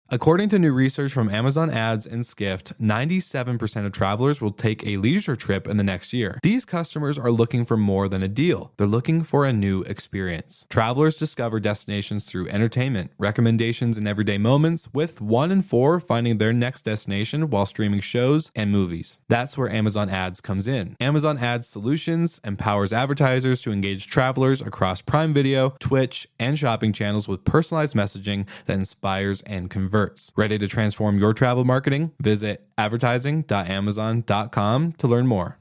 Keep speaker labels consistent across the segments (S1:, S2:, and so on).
S1: According to new research from Amazon Ads and Skift, 97% of travelers will take a leisure trip in the next year. These customers are looking for more than a deal. They're looking for a new experience. Travelers discover destinations through entertainment, recommendations, and everyday moments, with 1 in 4 finding their next destination while streaming shows and movies. That's where Amazon Ads comes in. Amazon Ads Solutions empowers advertisers to engage travelers across Prime Video, Twitch, and shopping channels with personalized messaging that inspires and converts. Ready to transform your travel marketing? Visit advertising.amazon.com to learn more.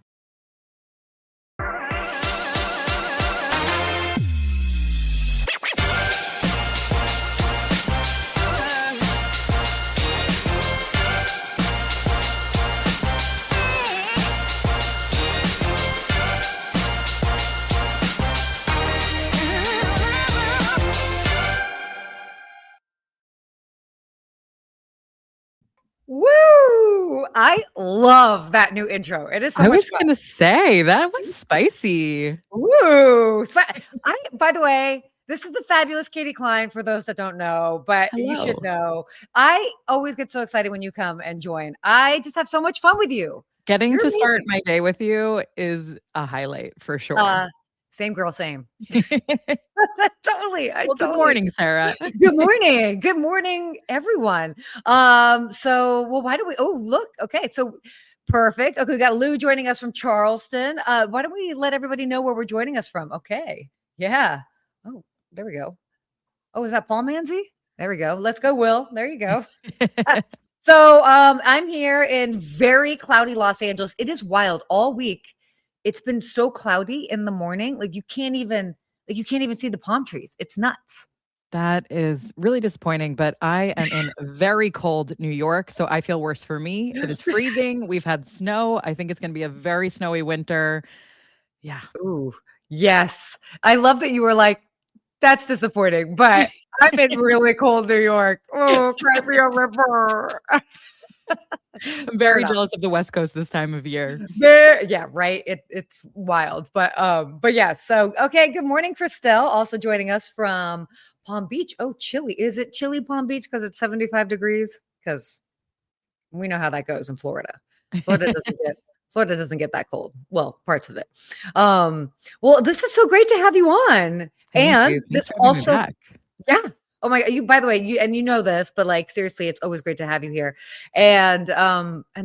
S2: Woo! I love that new intro. It is so much fun.
S3: I was going to say, that was spicy.
S2: Woo! By the way, this is the fabulous Katie Klein for those that don't know, but
S3: Hello.
S2: You should know. I always get so excited when you come and join. I just have so much fun with you.
S3: Getting to start my day with you is a highlight for sure.
S2: Same girl, same. Totally.
S3: Good morning, Sarah.
S2: Good morning. Good morning, everyone. Why do we, look, okay. So perfect. Okay. We got Lou joining us from Charleston. Why don't we let everybody know where we're joining us from? Okay. Yeah. Oh, there we go. Oh, is that Paul Manzi? There we go. Let's go, Will. There you go. I'm here in very cloudy Los Angeles. It is wild all week. It's been so cloudy in the morning. Like you can't even see the palm trees. It's nuts.
S3: That is really disappointing, but I am in very cold New York, so I feel worse for me. It is freezing. We've had snow. I think it's going to be a very snowy winter. Yeah.
S2: Ooh, yes. I love that you were like, that's disappointing, but I'm in really cold New York. Oh, cry me a river.
S3: I'm very jealous of the West Coast this time of year.
S2: Yeah, right. It's wild, but yeah. So okay. Good morning, Christelle. Also joining us from Palm Beach. Oh, chilly. Is it chilly Palm Beach because it's 75 degrees? Because we know how that goes in Florida. Florida doesn't get that cold. Well, parts of it. Well, this is so great to have you on, this also, yeah. Oh my God, by the way, you know this, but like seriously, it's always great to have you here. And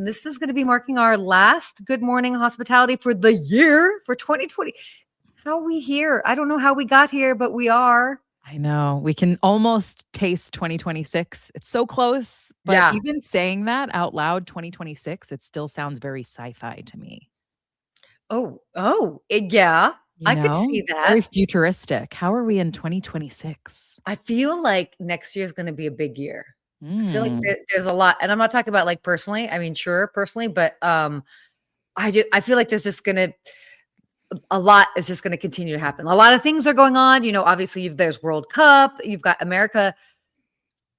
S2: this is going to be marking our last Good Morning Hospitality for the year for 2020. How are we here? I don't know how we got here, but we are.
S3: I know. We can almost taste 2026. It's so close. But even saying that out loud, 2026, it still sounds very sci-fi to me.
S2: Yeah. I could see that.
S3: Very futuristic. How are we in 2026?
S2: I feel like next year is going to be a big year. I feel like there's a lot, and I'm not talking about like personally. I mean, sure, personally, but I feel like there's just a lot is just going to continue to happen. A lot of things are going on. You know, obviously there's World Cup. You've got America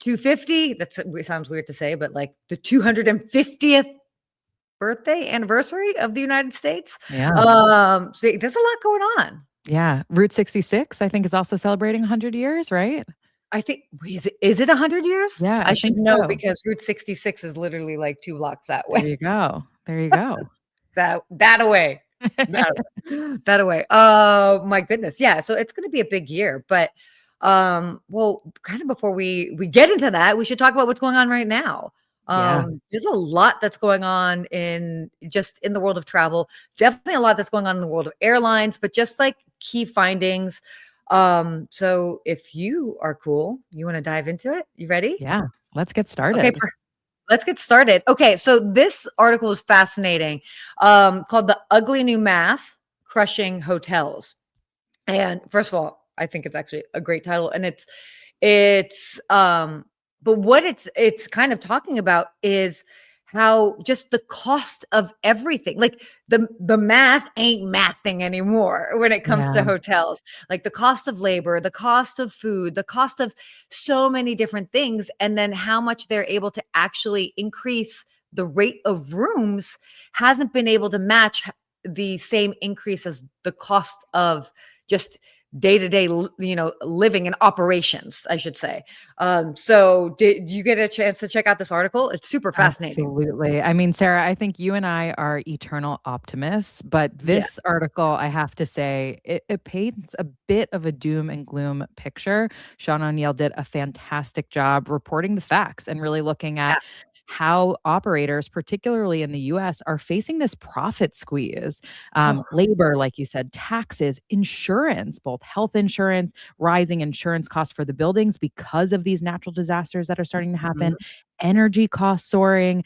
S2: 250. It sounds weird to say, but like the 250th birthday anniversary of the United States.
S3: Yeah.
S2: So there's a lot going on.
S3: Yeah. Route 66, I think, is also celebrating 100 years, right?
S2: I think, is it 100 years?
S3: Yeah.
S2: I should know because Route 66 is literally like 2 blocks that way.
S3: There you go.
S2: that away. That away. Oh my goodness. Yeah. So it's going to be a big year, but well, kind of before we get into that, we should talk about what's going on right now. There's a lot that's going on in the world of travel. Definitely a lot that's going on in the world of airlines, but just like key findings. So if you are cool, you want to dive into it? You ready?
S3: Yeah, let's get started.
S2: Okay, let's get started. Okay, so this article is fascinating, called "The Ugly New Math: Crushing Hotels." And first of all, I think it's actually a great title, and but what it's kind of talking about is how just the cost of everything, like the math ain't mathing anymore when it comes to hotels, like the cost of labor, the cost of food, the cost of so many different things. And then how much they're able to actually increase the rate of rooms hasn't been able to match the same increase as the cost of just day-to-day, living and operations, I should say. So did you get a chance to check out this article? It's super fascinating.
S3: Absolutely. I mean, Sarah, I think you and I are eternal optimists, but
S2: Yeah.
S3: this article, I have to say, it paints a bit of a doom and gloom picture. Sean O'Neill did a fantastic job reporting the facts and really looking
S2: Yeah.
S3: at how operators, particularly in the US, are facing this profit squeeze.
S2: Oh,
S3: Labor, like you said, taxes, insurance, both health insurance, rising insurance costs for the buildings because of these natural disasters that are starting to happen,
S2: mhm.
S3: energy costs soaring.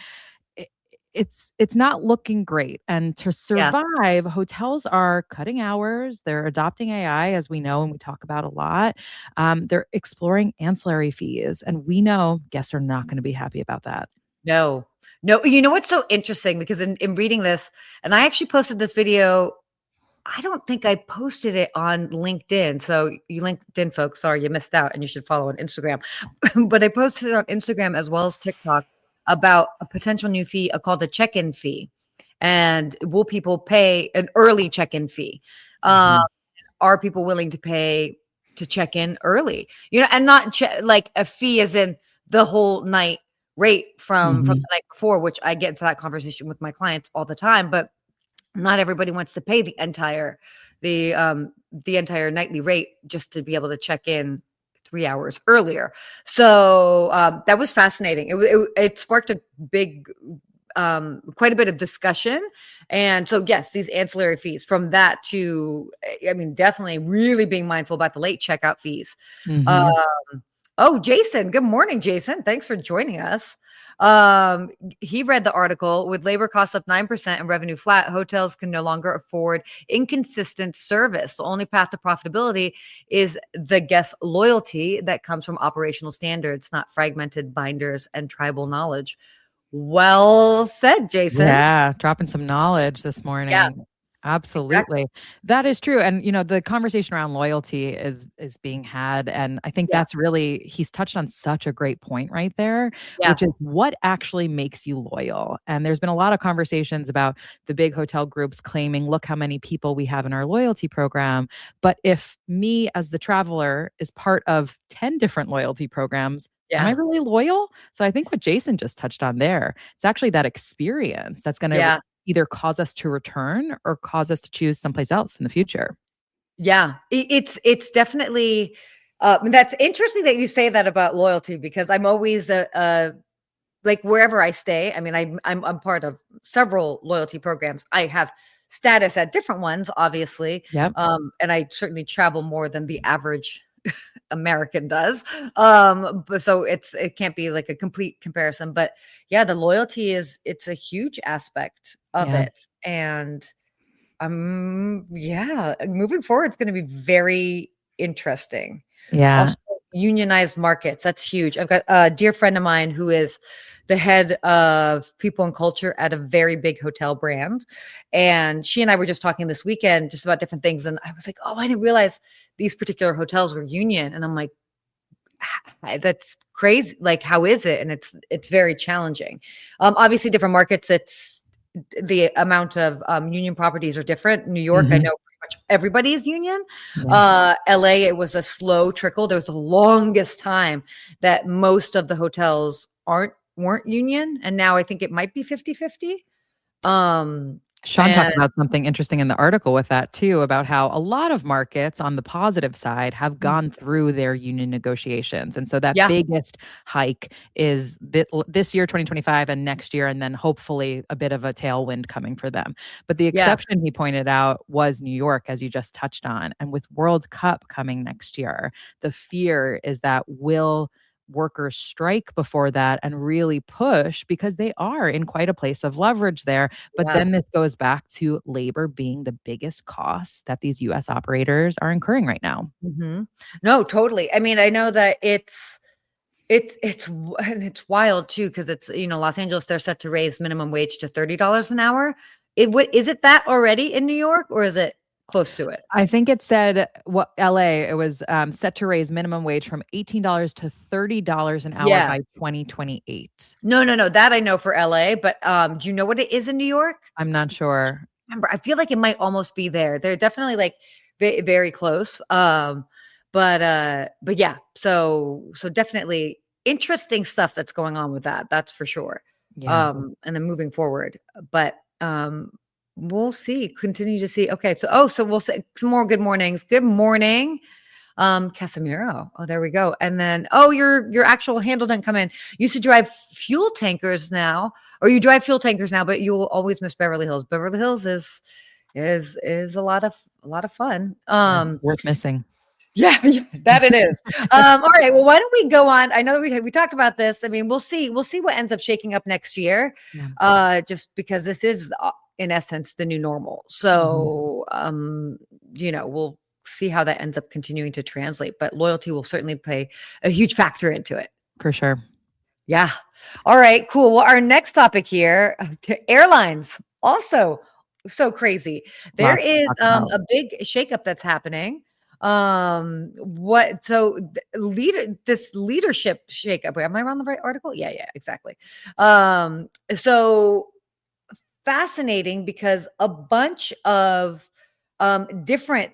S3: I- it's not looking great. And to
S2: Yeah.
S3: survive, hotels are cutting hours. They're adopting AI, as we know and we talk about a lot. They're exploring ancillary fees, and we know guests are not going to be happy about that.
S2: No, no. You know what's so interesting? Because in reading this, and I actually posted this video. I don't think I posted it on LinkedIn. So you LinkedIn folks, sorry, you missed out and you should follow on Instagram. But I posted it on Instagram as well as TikTok about a potential new fee called a check-in fee. And will people pay an early check-in fee? Uh,
S3: Mhm.
S2: are people willing to pay to check in early? And not like a fee as in the whole night rate from the
S3: Mhm.
S2: night before, which I get into that conversation with my clients all the time, but not everybody wants to pay the entire nightly rate just to be able to check in 3 hours earlier. So that was fascinating. It sparked a big, quite a bit of discussion. And so, yes, these ancillary fees from that to, I mean, definitely really being mindful about the late checkout fees. Um,
S3: Mhm.
S2: oh, Jason, good morning, Jason. Thanks for joining us. He read the article. With labor costs up 9% and revenue flat, hotels can no longer afford inconsistent service. The only path to profitability is the guest loyalty that comes from operational standards, not fragmented binders and tribal knowledge. Well said, Jason.
S3: Yeah, dropping some knowledge this
S2: Yeah,
S3: morning.
S2: exactly.
S3: Absolutely. That is true. And the conversation around loyalty is being had. And I think
S2: Yeah,
S3: that's really he's touched on such a great point right there,
S2: yeah,
S3: which is what actually makes you loyal. And there's been a lot of conversations about the big hotel groups claiming, look how many people we have in our loyalty program. But if me as the traveler is part of 10 different loyalty programs, am I
S2: yeah,
S3: really loyal? So I think what Jason just touched on there, it's actually that experience that's going to
S2: yeah.
S3: either cause us to return or cause us to choose someplace else in the future.
S2: Yeah, it's definitely that's interesting that you say that about loyalty because I'm always like wherever I stay. I mean, I'm part of several loyalty programs. I have status at different ones, obviously,
S3: Yep.
S2: and I certainly travel more than the average American does. But so it can't be like a complete comparison, but yeah, the loyalty it's a huge aspect of
S3: Yeah.
S2: it, and yeah, moving forward, it's gonna be very interesting.
S3: Yeah.
S2: Also, unionized markets, that's huge. I've got a dear friend of mine who is the head of people and culture at a very big hotel brand. And she and I were just talking this weekend just about different things. And I was like, oh, I didn't realize these particular hotels were union. And I'm like, that's crazy. Like, how is it? And it's very challenging. Obviously, different markets, it's the amount of union properties are different. New York, I
S3: Mhm.
S2: know pretty much everybody is union.
S3: Yeah.
S2: LA, it was a slow trickle. There was the longest time that most of the hotels weren't union. And now I think it might be 50-50.
S3: Sean talked
S2: And
S3: about something interesting in the article with that too, about how a lot of markets on the positive side have gone through their union negotiations. And so that
S2: yeah,
S3: biggest hike is this year, 2025, and next year, and then hopefully a bit of a tailwind coming for them. But the
S2: yeah,
S3: exception he pointed out was New York, as you just touched on. And with World Cup coming next year, the fear is that will workers strike before that and really push because they are in quite a place of leverage there. But
S2: yeah.
S3: then this goes back to labor being the biggest cost that these US operators are incurring right now.
S2: No, totally. I mean, I know that and it's wild too because it's Los Angeles, they're set to raise minimum wage to $30 an hour. Is it that already in New York or is it close to it?
S3: I think it said what LA, it was set to raise minimum wage from $18 to $30 an hour
S2: Yeah.
S3: by 2028.
S2: No, no, no. That I know for LA, but do you know what it is in New York?
S3: I'm not sure.
S2: Remember, I feel like it might almost be there. They're definitely like very close. But yeah, so definitely interesting stuff that's going on with that. That's for sure.
S3: Yeah.
S2: And then moving forward, but we'll see. Continue to see. Okay, so we'll say some more good mornings. Good morning, Casemiro. Oh, there we go. And then your actual handle didn't come in. You used to drive fuel tankers now, or you drive fuel tankers now, but you'll always miss Beverly Hills. Beverly Hills is a lot of fun.
S3: Yes, worth missing.
S2: Yeah, that it is. All right. Well, why don't we go on? I know that we talked about this. I mean, we'll see what ends up shaking up next year.
S3: Yeah.
S2: Just because this is in essence the new normal.
S3: Mhm.
S2: So we'll see how that ends up continuing to translate. But loyalty will certainly play a huge factor into it.
S3: For sure.
S2: Yeah. All right, cool. Well, our next topic here, airlines, also so crazy. There
S3: Lots to
S2: is
S3: talk about.
S2: a big shakeup that's happening. This leadership shakeup. Am I on the right article? Yeah, exactly. So fascinating because a bunch of different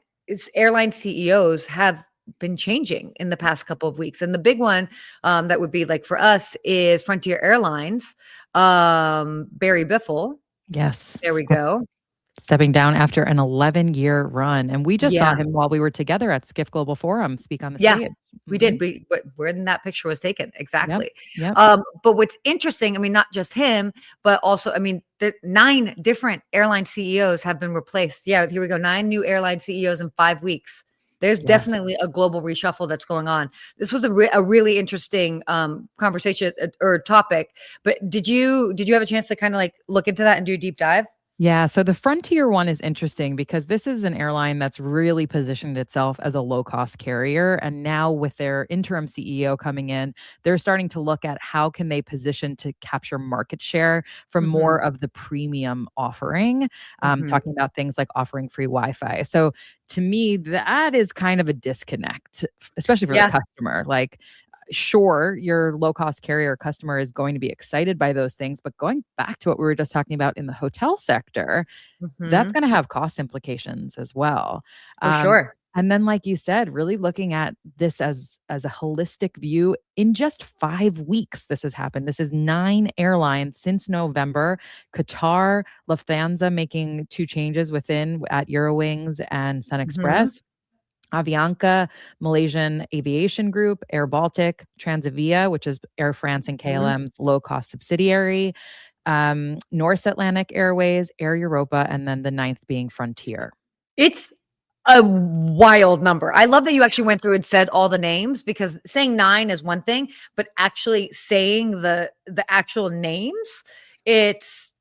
S2: airline CEOs have been changing in the past couple of weeks. And the big one that would be like for us is Frontier Airlines, Barry Biffle.
S3: Yes.
S2: There we go.
S3: Stepping down after an 11-year run. And we just saw
S2: Yeah.
S3: him while we were together at Skift Global Forum speak on the
S2: Yeah.
S3: stage.
S2: We did. When that picture was taken. Exactly.
S3: Yep.
S2: But what's interesting, I mean, not just him, but also, I mean, the 9 different airline CEOs have been replaced. Yeah, here we go. 9 new airline CEOs in 5 weeks. There's definitely a global reshuffle that's going on. This was a really interesting conversation or topic. But did you have a chance to kind of like look into that and do a deep dive?
S3: Yeah. So the Frontier one is interesting because this is an airline that's really positioned itself as a low cost carrier. And now with their interim CEO coming in, they're starting to look at how can they position to capture market share from more of the premium offering, talking about things like offering free Wi-Fi. So to me, that is kind of a disconnect, especially for the customer. Like, sure, your low cost carrier customer is going to be excited by those things. But going back to what we were just talking about in the hotel sector, that's going to have cost implications as well.
S2: For sure.
S3: And then, like you said, really looking at this as a holistic view. In just 5 weeks, this has happened. This is 9 airlines since November. Qatar, Lufthansa making 2 changes at Eurowings and Sun Express. Avianca, Malaysian Aviation Group, Air Baltic, Transavia, which is Air France and KLM's low-cost subsidiary, North Atlantic Airways, Air Europa, and then the 9th being Frontier.
S2: It's a wild number. I love that you actually went through and said all the names, because saying 9 is one thing, but actually saying the actual names, it's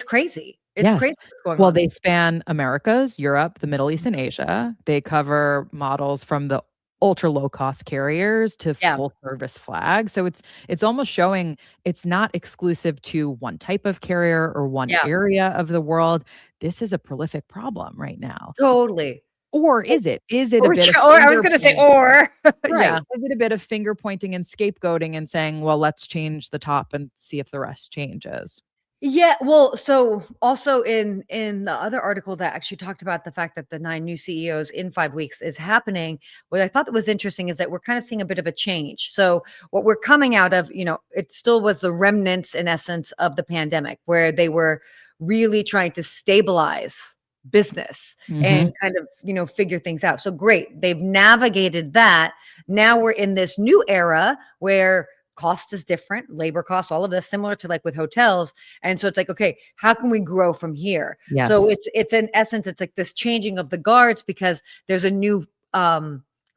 S2: crazy. It's crazy what's going on.
S3: They span Americas, Europe, the Middle East, and Asia. They cover models from the ultra low cost carriers to full service flag. So it's almost showing it's not exclusive to one type of carrier or one area of the world. This is a prolific problem right now.
S2: Totally.
S3: Or is it? Is it a bit of
S2: I was going to say or.
S3: Right. Is it a bit of finger pointing and scapegoating and saying, well, let's change the top and see if the rest changes?
S2: Yeah, well, so also in the other article that actually talked about the fact that the 9 new CEOs in 5 weeks is happening, what I thought that was interesting is that we're kind of seeing a bit of a change. So what we're coming out of, it still was the remnants in essence of the pandemic, where they were really trying to stabilize business and kind of, figure things out. So great, they've navigated that. Now we're in this new era where cost is different, labor costs, all of this similar to like with hotels. And so it's like, okay, how can we grow from here?
S3: Yes.
S2: So it's in essence, it's like this changing of the guards because there's a new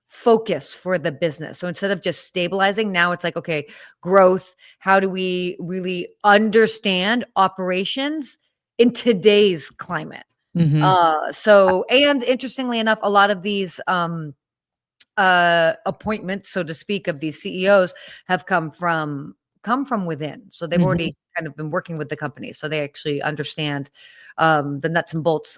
S2: focus for the business. So instead of just stabilizing, now it's like, okay, growth. How do we really understand operations in today's climate? And interestingly enough, a lot of these appointments, so to speak, of these CEOs have come from within. So they've already kind of been working with the company. So they actually understand the nuts and bolts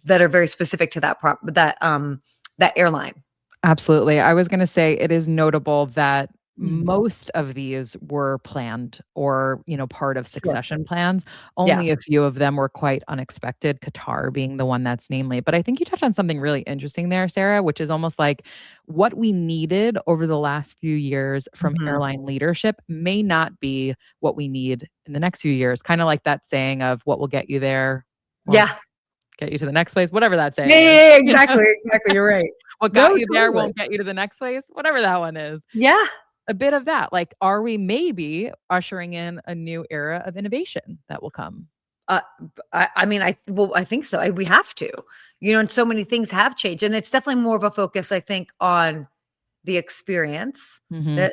S2: that are very specific to that airline.
S3: Absolutely. I was going to say it is notable that most of these were planned or, part of
S2: Sure.
S3: succession plans.
S2: Yeah.
S3: Only a few of them were quite unexpected, Qatar being the one that's namely. But I think you touched on something really interesting there, Sarah, which is almost like what we needed over the last few years from
S2: Mhm.
S3: airline leadership may not be what we need in the next few years. Kind of like that saying of what will get you there won't
S2: Yeah.
S3: get you to the next place, whatever that
S2: Yeah,
S3: saying
S2: yeah,
S3: is.
S2: yeah,
S3: You know,
S2: exactly, exactly, you're right.
S3: what
S2: No,
S3: got you there
S2: totally.
S3: won't get you to the next place, whatever that one is.
S2: Yeah.
S3: A bit of that. Like, are we maybe ushering in a new era of innovation that will come?
S2: Uh, I mean, I think so. We have to, and so many things have changed, and it's definitely more of a focus, I think, on the experience.
S3: Mhm.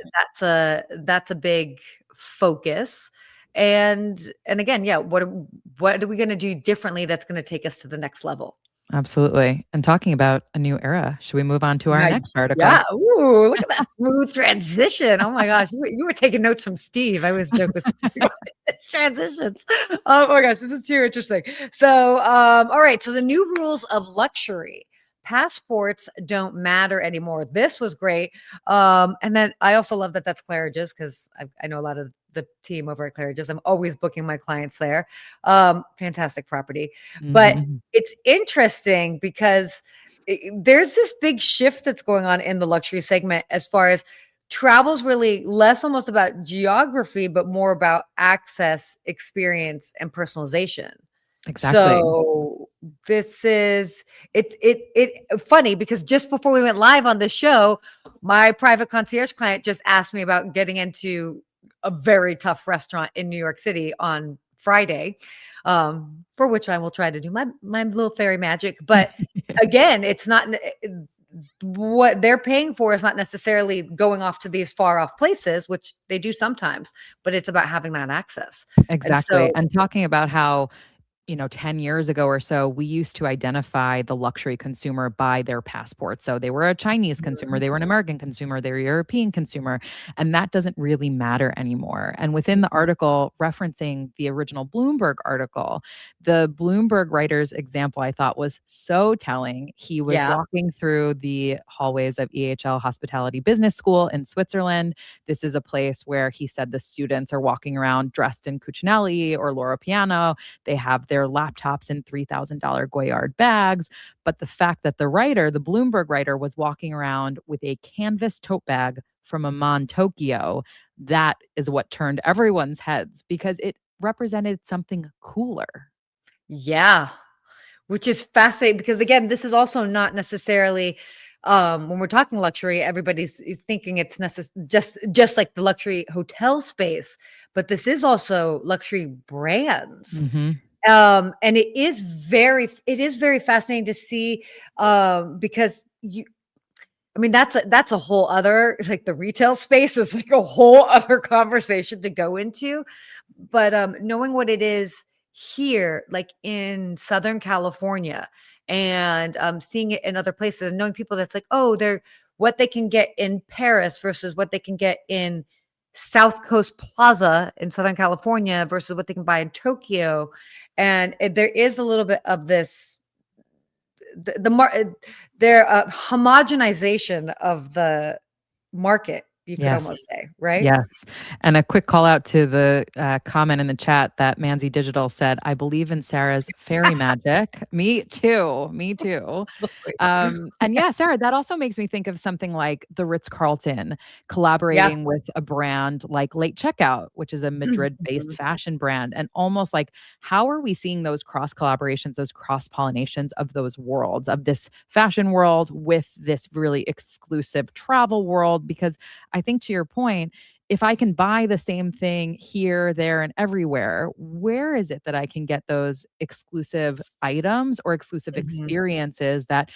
S2: That's a big focus, and again, yeah, what are we going to do differently that's going to take us to the next level?
S3: Absolutely. And talking about a new era, should we move on to our
S2: Yeah,
S3: next article?
S2: yeah. Ooh, look at that smooth transition. Oh my gosh, you were taking notes from Steve. I always joke with Steve about his transitions. Oh my gosh, this is too interesting. So, all right. So the new rules of luxury. Passports don't matter anymore. This was great. And then I also love that that's Claridge's because I know a lot of the team over at Claridge's. I'm always booking my clients there. Fantastic property. But
S3: Mhm.
S2: it's interesting because there's this big shift that's going on in the luxury segment as far as travel's really less almost about geography, but more about access, experience, and personalization.
S3: Exactly.
S2: So this is it funny because just before we went live on the show, my private concierge client just asked me about getting into a very tough restaurant in New York City on Friday, for which I will try to do my little fairy magic. But again, it's not what they're paying for is not necessarily going off to these far off places, which they do sometimes, but it's about having that access. And
S3: Exactly.
S2: so,
S3: And talking about how 10 years ago or so, we used to identify the luxury consumer by their passport. So they were a Chinese consumer, they were an American consumer, they were a European consumer, and that doesn't really matter anymore. And within the article referencing the original Bloomberg article, the Bloomberg writer's example I thought was so telling. He was
S2: yeah,
S3: walking through the hallways of EHL Hospitality Business School in Switzerland. This is a place where he said the students are walking around dressed in Cucinelli or Loro Piano. They have their laptops in $3,000 Goyard bags. But the fact that the writer, the Bloomberg writer, was walking around with a canvas tote bag from Amman, Tokyo, that is what turned everyone's heads because it represented something cooler.
S2: yeah, which is fascinating because again, this is also not necessarily when we're talking luxury, everybody's thinking it's just like the luxury hotel space, but this is also luxury brands.
S3: Mhm.
S2: And it is very fascinating to see because I mean, that's a whole other like the retail space is like a whole other conversation to go into. But knowing what it is here, like in Southern California, and seeing it in other places, and knowing people that's like, oh, they're what they can get in Paris versus what they can get in South Coast Plaza in Southern California versus what they can buy in Tokyo, and there is a little bit of this their homogenization of the market, you could
S3: Yes.
S2: almost say, right?
S3: Yes. And a quick call out to the comment in the chat that Manzi Digital said, I believe in Sarah's fairy magic. Me too. Me too.
S2: That's great.
S3: And yeah, Sarah, that also makes me think of something like the Ritz Carlton
S2: Yeah.
S3: collaborating with a brand like Late Checkout, which is a Madrid based
S2: Mhm.
S3: fashion brand. And almost like, how are we seeing those cross collaborations, those cross pollinations of those worlds, of this fashion world with this really exclusive travel world? Because I think to your point, if I can buy the same thing here, there, and everywhere, where is it that I can get those exclusive items or exclusive
S2: Mhm.
S3: experiences that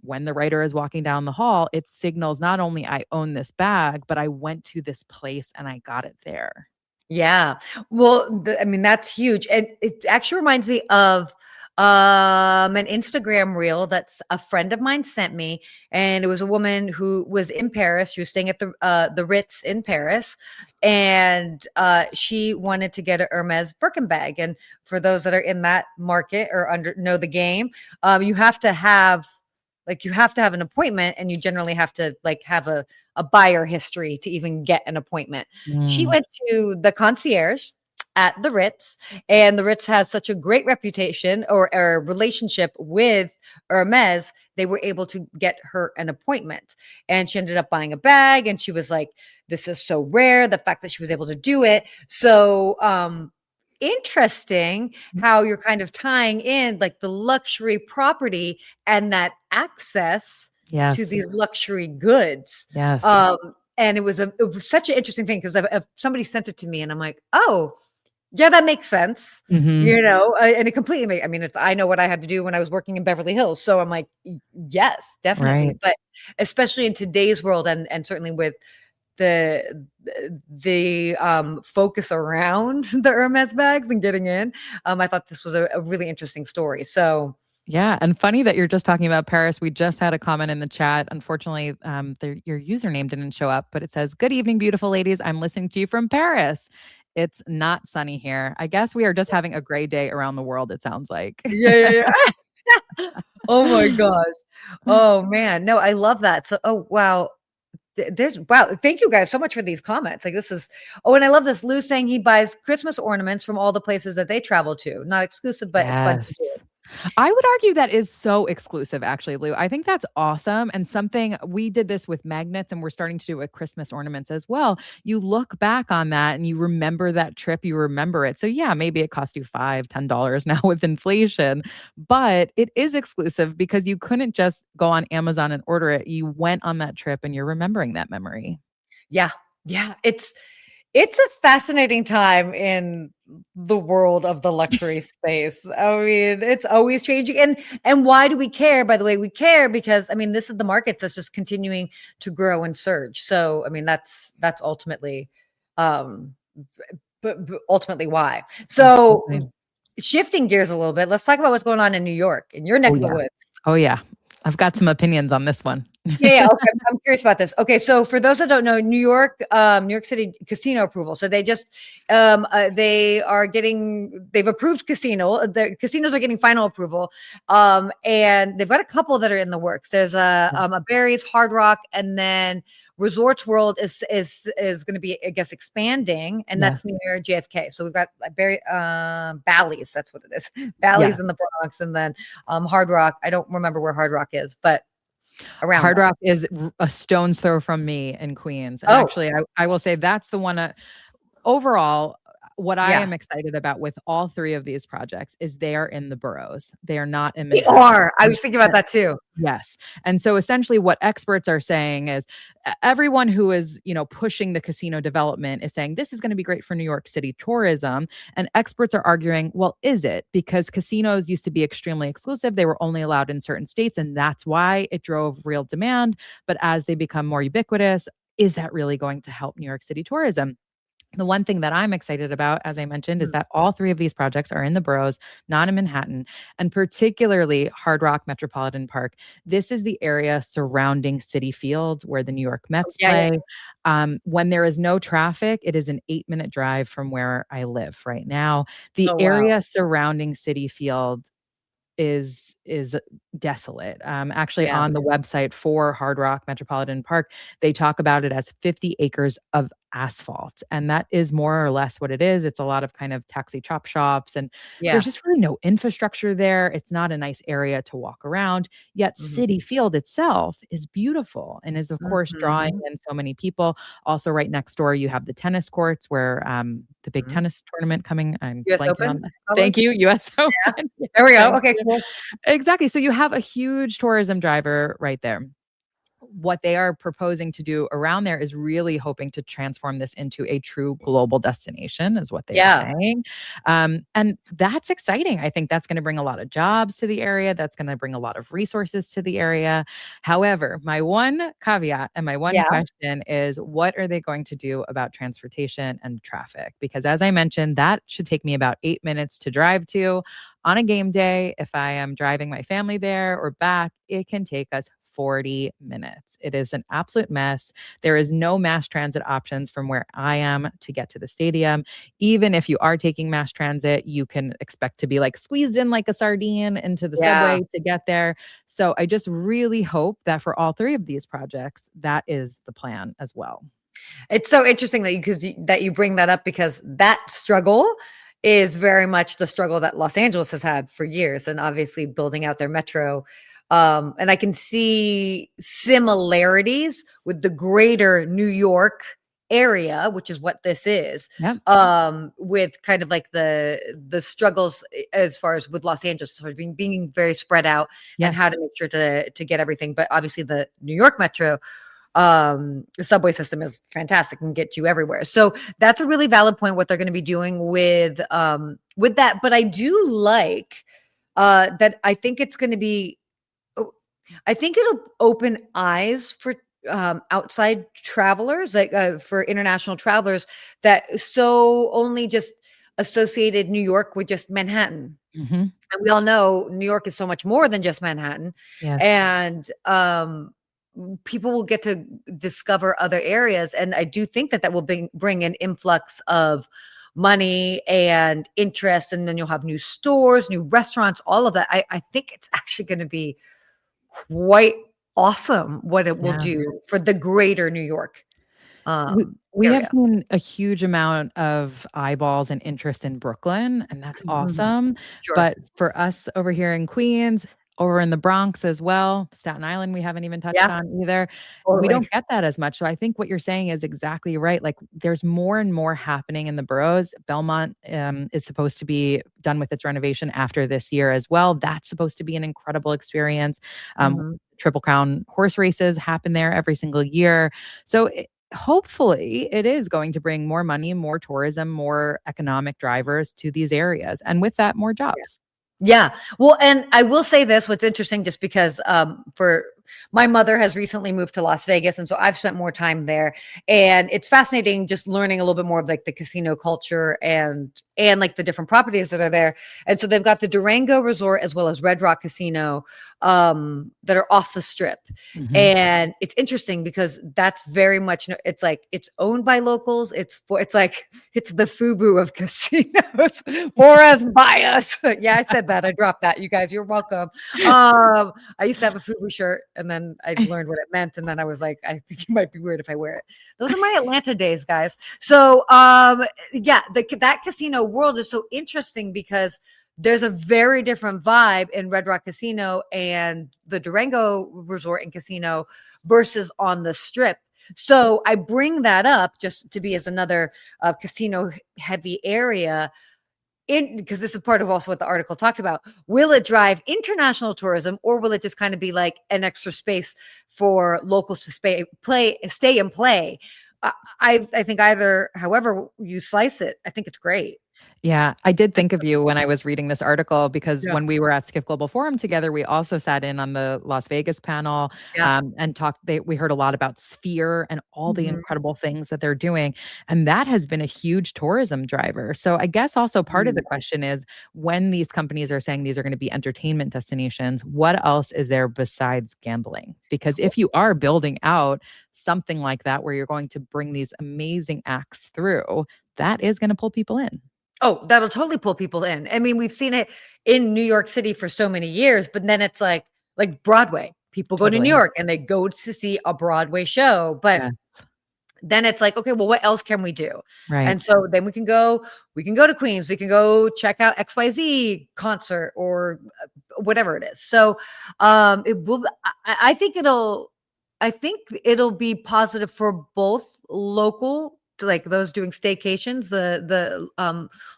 S3: when the writer is walking down the hall, it signals not only I own this bag, but I went to this place and I got it there.
S2: Yeah. Well, I mean, that's huge. And it actually reminds me of an Instagram reel that's a friend of mine sent me. And it was a woman who was in Paris. She was staying at the Ritz in Paris. And she wanted to get a Hermes Birkin bag. And for those that are in that market or know the game, you have to have like you have to have an appointment, and you generally have to like have a buyer history to even get an appointment. She
S3: Mm.
S2: went to the concierge at the Ritz, and the Ritz has such a great reputation or relationship with Hermes. They were able to get her an appointment, and she ended up buying a bag, and she was like, this is so rare, the fact that she was able to do it. So interesting how you're kind of tying in like the luxury property and that access to
S3: Yes.
S2: these luxury goods.
S3: Yes.
S2: And it was such an interesting thing, because if somebody sent it to me and I'm like, oh yeah, that makes sense.
S3: Mhm.
S2: And it completely makes, I mean, I know what I had to do when I was working in Beverly Hills. So I'm like, yes, definitely.
S3: Right.
S2: But especially in today's world, and certainly with the focus around the Hermes bags and getting in, I thought this was a really interesting story. So
S3: Yeah, and funny that you're just talking about Paris. We just had a comment in the chat. Unfortunately, your username didn't show up, but it says, "Good evening, beautiful ladies. I'm listening to you from Paris. It's not sunny here. I guess we are just having a gray day around the world, it sounds like."
S2: yeah. Oh my gosh. Oh man. No, I love that. So, oh wow. Wow. Thank you guys so much for these comments. Like this is, oh, and I love this. Lou saying he buys Christmas ornaments from all the places that they travel to. Not exclusive, but it's fun to
S3: Yes.
S2: do.
S3: I would argue that is so exclusive, actually, Lou. I think that's awesome. And something we did this with magnets, and we're starting to do it with Christmas ornaments as well. You look back on that and you remember that trip, you remember it. So, yeah, maybe it cost you $5, $10 now with inflation, but it is exclusive because you couldn't just go on Amazon and order it. You went on that trip and you're remembering that memory.
S2: Yeah. Yeah. It's a fascinating time in the world of the luxury space. I mean, it's always changing. And why do we care? By the way, we care because I mean, this is the market that's just continuing to grow and surge. So, I mean, that's ultimately um but ultimately why. So,
S3: Absolutely.
S2: shifting gears a little bit, let's talk about what's going on in New York, in your neck
S3: Oh,
S2: of the
S3: yeah.
S2: woods.
S3: Oh, yeah. I've got some opinions on this one.
S2: Yeah, okay. I'm curious about this. Okay, so for those that don't know, New York City casino approval. So they just they've approved the casinos are getting final approval. And they've got a couple that are in the works. There's a Barry's, Hard Rock, and then Resorts World is going to be, I guess, expanding, and
S3: Yeah.
S2: that's near JFK. So we've got Bally's, that's what it is.
S3: Yeah.
S2: Bally's in the Bronx, and then Hard Rock. I don't remember where Hard Rock is, but around
S3: Hard
S2: there.
S3: Rock is a stone's throw from me in Queens. And
S2: Oh,
S3: actually, I will say that's the one overall, what I
S2: yeah,
S3: am excited about with all three of these projects is they are in the boroughs. They are not in
S2: they
S3: Manhattan.
S2: are. I was thinking about that too.
S3: Yes. And so essentially what experts are saying is everyone who is, pushing the casino development is saying this is going to be great for New York City tourism. And experts are arguing, well, is it? Because casinos used to be extremely exclusive. They were only allowed in certain states. And that's why it drove real demand. But as they become more ubiquitous, is that really going to help New York City tourism? The one thing that I'm excited about, as I mentioned, is
S2: Mm.
S3: that all three of these projects are in the boroughs, not in Manhattan, and particularly Hard Rock Metropolitan Park. This is the area surrounding Citi Field where the New York Mets
S2: Yeah, yeah,
S3: play. When there is no traffic, it is an 8-minute drive from where I live right now. The
S2: oh wow.
S3: area surrounding Citi Field is desolate. Actually,
S2: Yeah.
S3: on the website for Hard Rock Metropolitan Park, they talk about it as 50 acres of asphalt, and that is more or less what it is. It's a lot of kind of taxi chop shops, and
S2: Yeah.
S3: there's just really no infrastructure there. It's not a nice area to walk around. Yet
S2: Mhm.
S3: Citi Field itself is beautiful and is, of course, drawing
S2: Mhm.
S3: in so many people. Also, right next door, you have the tennis courts where the big
S2: Mhm.
S3: tennis tournament coming. I'm
S2: US
S3: blanking on
S2: Open,
S3: that.
S2: probably?
S3: Thank you, US
S2: Yeah.
S3: Open.
S2: There
S3: Yes,
S2: we go.
S3: thank
S2: Okay,
S3: you.
S2: cool.
S3: Exactly. So you have a huge tourism driver right there. What they are proposing to do around there is really hoping to transform this into a true global destination, is what they are
S2: Yeah.
S3: saying. And that's exciting. I think that's going to bring a lot of jobs to the area. That's going to bring a lot of resources to the area. However, my one caveat and my one
S2: Yeah.
S3: question is what are they going to do about transportation and traffic? Because as I mentioned, that should take me about 8 minutes to drive to. On a game day, if I am driving my family there or back, it can take us 40 minutes. It is an absolute mess. There is no mass transit options from where I am to get to the stadium. Even if you are taking mass transit, you can expect to be like squeezed in like a sardine into the subway to get there. So I just really hope that for all three of these projects, that is the plan as well.
S2: It's so interesting that you bring that up, because that struggle is very much the struggle that Los Angeles has had for years, and obviously building out their metro. And I can see similarities with the greater New York area, which is what this is.
S3: Yep.
S2: With kind of like the struggles as far as with Los Angeles, sort of being very spread out, and how to make sure to get everything. But obviously the New York metro the subway system is fantastic and get you everywhere. So that's a really valid point, what they're going to be doing with that. But I do like that. I think it's going to be, I think it'll open eyes for outside travelers, like for international travelers that so only just associated New York with just Manhattan. And we all know New York is so much more than just Manhattan.
S3: Yes.
S2: And people will get to discover other areas. And I do think that will bring an influx of money and interest. And then you'll have new stores, new restaurants, all of that. I think it's actually going to be quite awesome what it will do for the greater New York.
S3: We have seen a huge amount of eyeballs and interest in Brooklyn, and that's awesome.
S2: Sure.
S3: But for us over here in Queens, over in the Bronx as well, Staten Island, we haven't even touched on either.
S2: Totally.
S3: We don't get that as much. So I think what you're saying is exactly right. Like there's more and more happening in the boroughs. Belmont is supposed to be done with its renovation after this year as well. That's supposed to be an incredible experience. Triple Crown horse races happen there every single year. So hopefully it is going to bring more money, more tourism, more economic drivers to these areas. And with that, more jobs.
S2: Yeah. Well, and I will say this, what's interesting, just because for my mother has recently moved to Las Vegas. And so I've spent more time there, and it's fascinating just learning a little bit more of like the casino culture and like the different properties that are there. And so they've got the Durango Resort as well as Red Rock Casino that are off the strip. And it's interesting because that's very much, it's like, it's owned by locals. It's like, it's the FUBU of casinos for us, by us. Yeah, I said that. I dropped that. You guys, you're welcome. I used to have a FUBU shirt, and then I learned what it meant. And then I was like, I think it might be weird if I wear it. Those are my Atlanta days, guys. So yeah, that casino world is so interesting because there's a very different vibe in Red Rock Casino and the Durango Resort and Casino versus on the Strip. So I bring that up just to be as another casino heavy area, because this is part of also what the article talked about. Will it drive international tourism, or will it just kind of be like an extra space for locals to stay and play? I think either, however you slice it, I think it's great.
S3: Yeah, I did think of you when I was reading this article, because when we were at Skift Global Forum together, we also sat in on the Las Vegas panel and talked. We heard a lot about Sphere and all the incredible things that they're doing. And that has been a huge tourism driver. So I guess also part of the question is, when these companies are saying these are going to be entertainment destinations, what else is there besides gambling? Because if you are building out something like that, where you're going to bring these amazing acts through, that is going to pull people in.
S2: Oh, that'll totally pull people in. I mean, we've seen it in New York City for so many years, but then it's like Broadway. People go to New York and they go to see a Broadway show, but then it's like, okay, well, what else can we do?
S3: Right.
S2: And so then we can go to Queens. We can go check out XYZ concert or whatever it is. So it will, I think it'll be positive for both local, like those doing staycations, the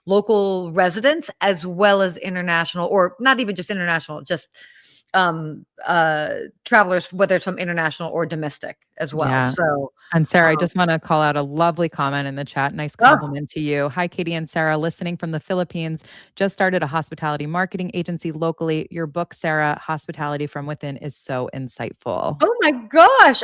S2: local residents, as well as international, or not even just international, just travelers, whether it's from international or domestic as well.
S3: Yeah.
S2: So,
S3: and Sarah, I just want to call out a lovely comment in the chat. Nice compliment to you. Hi, Katie and Sarah, listening from the Philippines. Just started a hospitality marketing agency locally. Your book, Sarah, Hospitality from Within, is so insightful.
S2: Oh my gosh.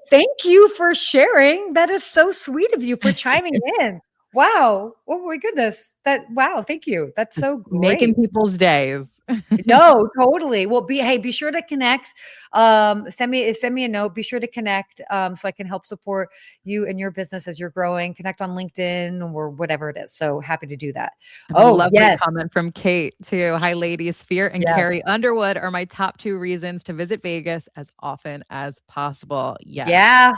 S2: Thank you for sharing. That is so sweet of you for chiming in. Wow. Oh my goodness. Wow. Thank you. That's
S3: Just
S2: so
S3: making
S2: great.
S3: people's days.
S2: No, totally. Well, be sure to connect. Send me a note. Be sure to connect so I can help support you and your business as you're growing. Connect on LinkedIn or whatever it is. So happy to do that.
S3: And a
S2: Oh,
S3: lovely
S2: yes.
S3: comment from Kate too. Hi, ladies. Fear and
S2: Yes.
S3: Carrie Underwood are my top 2 reasons to visit Vegas as often as possible. Yes.
S2: Yeah.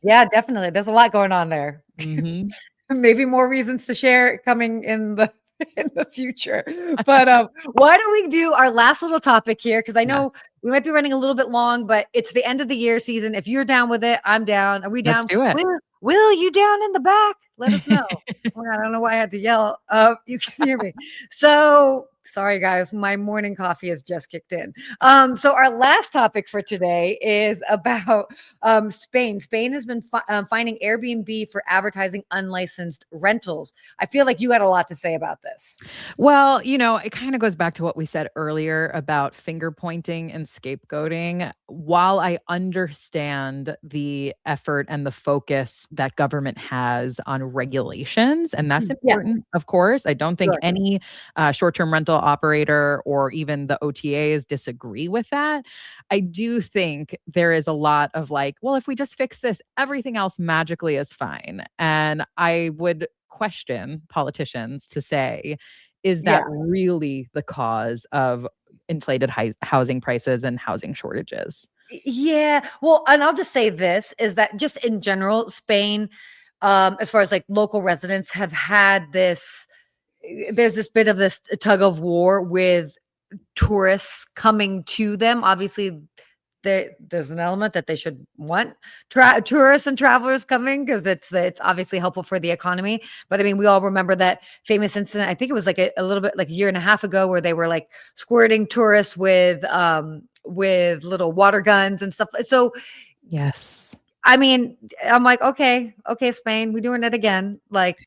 S2: Yeah, definitely. There's a lot going on there.
S3: Mhm.
S2: Maybe more reasons to share coming in the in the future. But why don't we do our last little topic here? Because I
S3: Yeah.
S2: know we might be running a little bit long, but it's the end of the year season. If you're down with it, I'm down. Are we
S3: Let's
S2: down?
S3: do it.
S2: Will you down in the back? Let us know. Oh my God, I don't know why I had to yell. You can hear me. So sorry, guys. My morning coffee has just kicked in. So our last topic for today is about Spain. Spain has been finding Airbnb for advertising unlicensed rentals. I feel like you had a lot to say about this.
S3: Well, it kind of goes back to what we said earlier about finger pointing and scapegoating. While I understand the effort and the focus that government has on regulations, and that's
S2: Yeah,
S3: important, of course, I don't think
S2: sure.
S3: any short-term rental operator or even the OTAs disagree with that. I do think there is a lot of like, well, if we just fix this, everything else magically is fine. And I would question politicians to say, is
S2: Yeah.
S3: that really the cause of inflated housing prices and housing shortages?
S2: Yeah. Well, and I'll just say this is that just in general, Spain, as far as like local residents have had this, there's this bit of this tug of war with tourists coming to them. Obviously, there's an element that they should want tourists and travelers coming because it's obviously helpful for the economy. But I mean, we all remember that famous incident. I think it was like a little bit like a year and a half ago where they were like squirting tourists with little water guns and stuff. So
S3: Yes.
S2: I mean, I'm like, okay, Spain, we're doing it again. Like,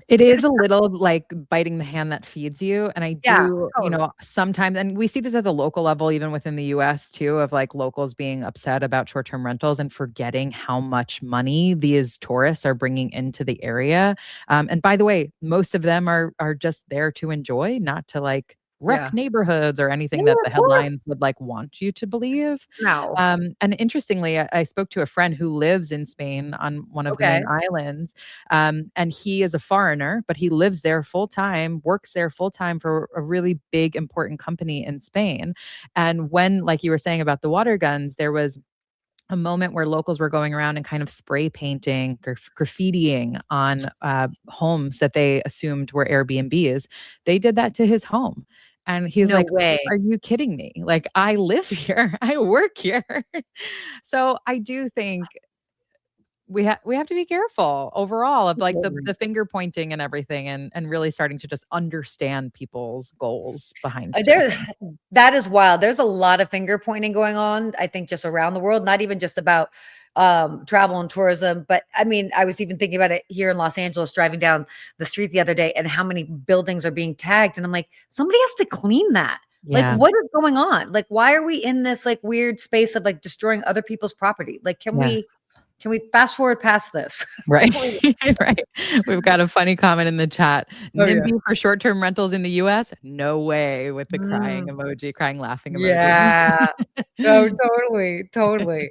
S3: It is a little like biting the hand that feeds you. And I
S2: yeah,
S3: do,
S2: totally.
S3: sometimes, and we see this at the local level, even within the US too, of like locals being upset about short term rentals and forgetting how much money these tourists are bringing into the area. And by the way, most of them are just there to enjoy, not to like wreck
S2: Yeah.
S3: neighborhoods or anything
S2: Yeah,
S3: that the
S2: of course.
S3: headlines would like want you to believe.
S2: No.
S3: And interestingly, I spoke to a friend who lives in Spain on one of the
S2: Okay.
S3: main islands. And he is a foreigner, but he lives there full time, works there full time for a really big, important company in Spain. And when, like you were saying about the water guns, there was a moment where locals were going around and kind of spray painting, graffitiing on homes that they assumed were Airbnbs. They did that to his home. And he's
S2: No
S3: like,
S2: way.
S3: are you kidding me? Like, I live here, I work here. So I do think we have to be careful overall of like the finger pointing and everything and really starting to just understand people's goals behind certain
S2: There,
S3: things.
S2: that is wild. There's a lot of finger pointing going on, I think, just around the world, not even just about travel and tourism. But I mean, I was even thinking about it here in Los Angeles, driving down the street the other day and how many buildings are being tagged. And I'm like, somebody has to clean that. Like,
S3: Yeah.
S2: what is going on? Like, why are we in this like weird space of like destroying other people's property? Like,
S3: Yes.
S2: can we fast forward past this?
S3: Right. Right. We've got a funny comment in the chat.
S2: Oh yeah.
S3: NIMBY for short-term rentals in the US? No way, with the crying
S2: Mm.
S3: emoji, crying laughing emoji.
S2: Yeah. No, totally, totally.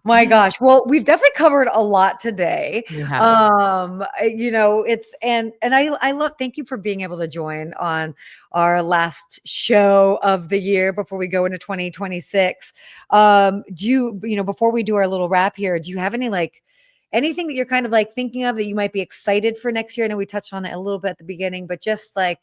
S2: My gosh. Well, we've definitely covered a lot today.
S3: We have.
S2: It's and I love thank you for being able to join on our last show of the year before we go into 2026. Do you before we do our little wrap here, do you have any like anything that you're kind of like thinking of that you might be excited for next year? I know we touched on it a little bit at the beginning, but just like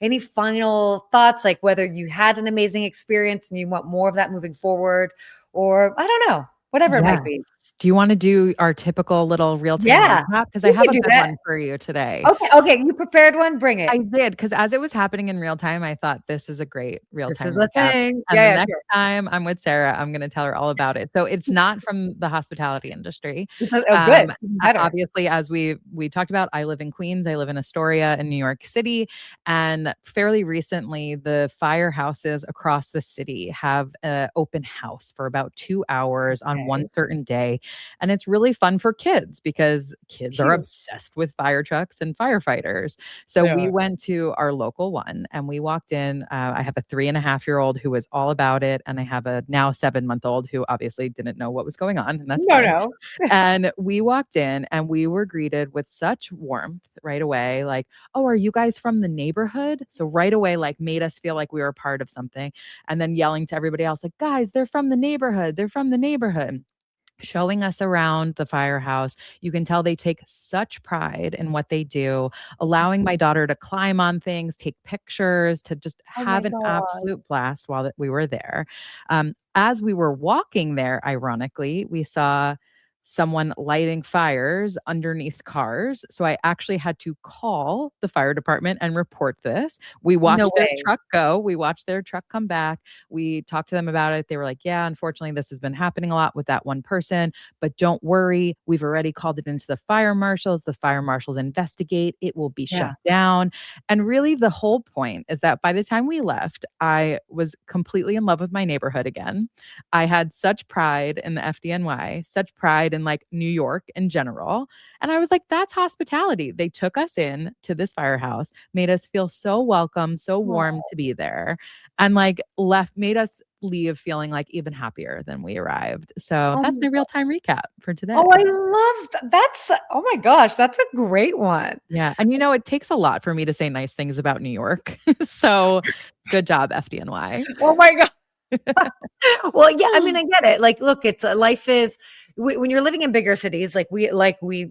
S2: any final thoughts, like whether you had an amazing experience and you want more of that moving forward, or I don't know, whatever it might
S3: Yes.
S2: be.
S3: Do you wanna do our typical little real-time
S2: Yeah,
S3: recap? Because I
S2: we
S3: have
S2: can
S3: a
S2: do
S3: good
S2: that.
S3: one for you today.
S2: Okay, you prepared one? Bring it.
S3: I did, because as it was happening in real time, I thought this is a great
S2: This
S3: real-time
S2: is a
S3: recap.
S2: thing.
S3: And the
S2: Yeah,
S3: next
S2: sure.
S3: time I'm with Sarah, I'm gonna tell her all about it. So it's not from the hospitality industry.
S2: Oh, good. Even better.
S3: Obviously, as we talked about, I live in Queens, I live in Astoria in New York City, and fairly recently, the firehouses across the city have an open house for about 2 hours on one
S2: Okay.
S3: certain day day. And it's really fun for kids because kids are
S2: Cute.
S3: obsessed with fire trucks and firefighters. So we
S2: Yeah.
S3: went to our local one and we walked in. I have a 3.5-year-old who was all about it. And I have a now 7-month-old who obviously didn't know what was going on. And that's fine.
S2: No.
S3: And we walked in and we were greeted with such warmth right away. Like, oh, are you guys from the neighborhood? So right away, like made us feel like we were a part of something. And then yelling to everybody else, like, guys, they're from the neighborhood. They're from the neighborhood. Showing us around the firehouse. You can tell they take such pride in what they do, allowing my daughter to climb on things, take pictures, to just
S2: Oh my
S3: have an
S2: God.
S3: absolute blast while we were there. As we were walking there, ironically, we saw someone lighting fires underneath cars. So I actually had to call the fire department and report this. We
S2: No
S3: watched their
S2: way.
S3: truck go. We watched their truck come back. We talked to them about it. They were like, yeah, unfortunately, this has been happening a lot with that one person, but don't worry. We've already called it into the fire marshals. The fire marshals investigate. It will be shut down. And really, the whole point is that by the time we left, I was completely in love with my neighborhood again. I had such pride in the FDNY, such pride in like New York in general. And I was like, that's hospitality. They took us in to this firehouse, made us feel so welcome, so warm to be there, and like made us leave feeling like even happier than we arrived. So that's my real time recap for today.
S2: Oh, I love that's oh my gosh, that's a great one.
S3: Yeah. And it takes a lot for me to say nice things about New York. So good job, FDNY.
S2: Oh my God. Well, yeah, I mean, I get it. Like, look, it's life is when you're living in bigger cities, like we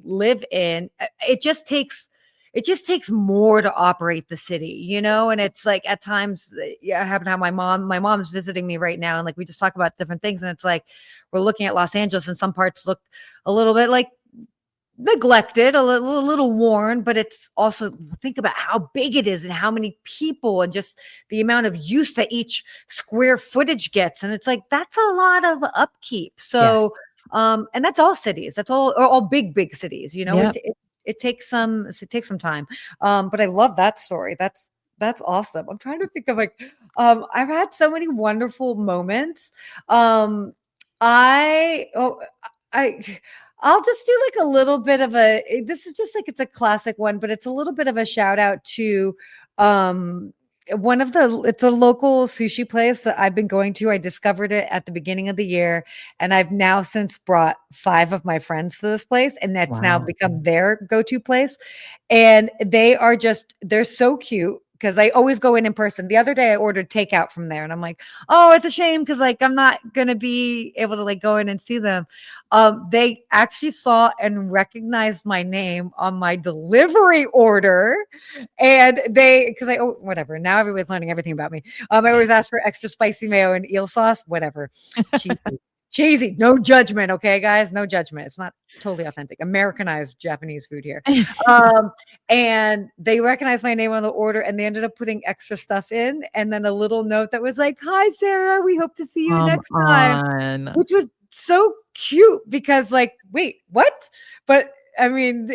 S2: live in, it just takes more to operate the city, and it's like at times, I happen to have my mom's visiting me right now. And like, we just talk about different things and it's like, we're looking at Los Angeles and some parts look a little bit like neglected, a little worn, but it's also think about how big it is and how many people and just the amount of use that each square footage gets. And it's like, that's a lot of upkeep. So, and that's all cities, that's all big cities,
S3: Yep.
S2: it takes some time. But I love that story. That's awesome. I'm trying to think of like, I've had so many wonderful moments. I, I'll just do like a little bit of this is just like, it's a classic one, but it's a little bit of a shout out to it's a local sushi place that I've been going to. I discovered it at the beginning of the year and I've now since brought 5 of my friends to this place and that's now become their go-to place. And they're so cute. Because I always go in person. The other day I ordered takeout from there and I'm like, oh, it's a shame because like I'm not gonna be able to like go in and see them. They actually saw and recognized my name on my delivery order. And whatever. Now everybody's learning everything about me. I always ask for extra spicy mayo and eel sauce, whatever. Cheesy, no judgment, okay, guys, no judgment. It's not totally authentic, Americanized Japanese food here. And they recognized my name on the order, and they ended up putting extra stuff in, and then a little note that was like, "Hi, Sarah, we hope to see you next time," which was so cute because, like, wait, what? But I mean,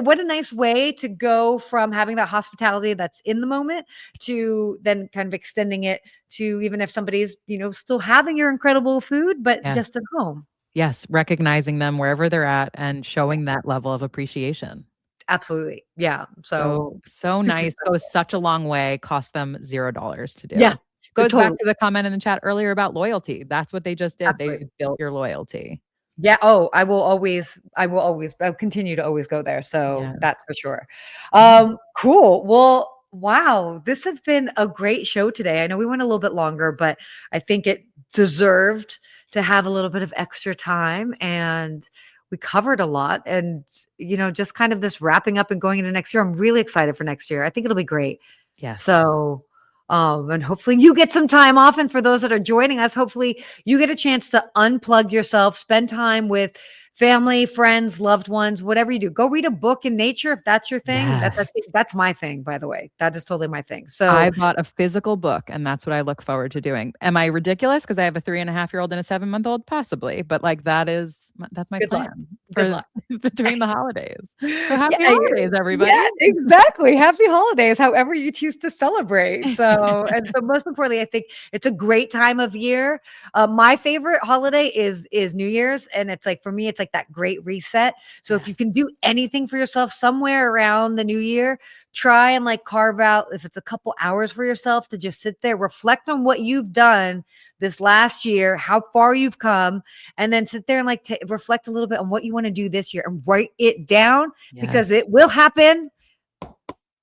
S2: what a nice way to go from having that hospitality that's in the moment to then kind of extending it to even if somebody's, still having your incredible food, but just at home.
S3: Yes. Recognizing them wherever they're at and showing that level of appreciation.
S2: Absolutely. Yeah. So
S3: nice. Goes such a long way. Cost them $0 to do.
S2: Yeah.
S3: Goes back to the comment in the chat earlier about loyalty. That's what they just did.
S2: Absolutely.
S3: They built your loyalty.
S2: Yeah. Oh, I'll continue to always go there. So that's for sure. Cool. Well, wow. This has been a great show today. I know we went a little bit longer, but I think it deserved to have a little bit of extra time and we covered a lot and, just kind of this wrapping up and going into next year. I'm really excited for next year. I think it'll be great.
S3: Yeah.
S2: So, and hopefully you get some time off. And for those that are joining us, hopefully you get a chance to unplug yourself, spend time with family, friends, loved ones, whatever you do. Go read a book in nature if that's your thing.
S3: Yes.
S2: That's my thing, by the way. That is totally my thing. So
S3: I bought a physical book, and that's what I look forward to doing. Am I ridiculous because I have a 3.5-year-old and a 7-month-old? Possibly, but like that's my
S2: good luck.
S3: plan
S2: Good
S3: for
S2: luck.
S3: between the holidays. So happy
S2: Yeah,
S3: holidays, everybody.
S2: Yeah, exactly. Happy holidays, however you choose to celebrate. So, but most importantly, I think it's a great time of year. My favorite holiday is New Year's, and it's like for me, it's like that great reset. So if you can do anything for yourself somewhere around the new year, try and like carve out if it's a couple hours for yourself to just sit there, reflect on what you've done this last year, how far you've come, and then sit there and like reflect a little bit on what you want to do this year and write it down because
S3: Yes.
S2: it will happen.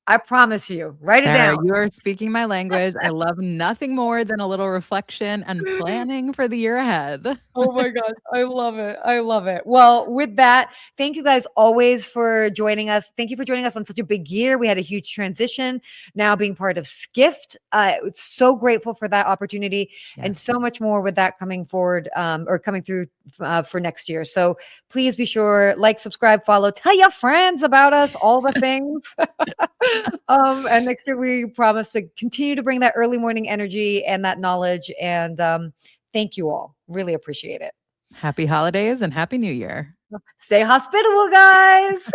S2: I promise you. Write it
S3: Sarah,
S2: down.
S3: you are speaking my language. I love nothing more than a little reflection and planning for the year ahead.
S2: Oh my God. I love it. I love it. Well, with that, thank you guys always for joining us. Thank you for joining us on such a big year. We had a huge transition now being part of Skift. It's so grateful for that opportunity and so much more with that coming forward or coming through for next year. So please be sure, like, subscribe, follow, tell your friends about us, all the things. And next year we promise to continue to bring that early morning energy and that knowledge. And thank you all. Really appreciate it.
S3: Happy holidays and happy new year.
S2: Stay hospitable, guys.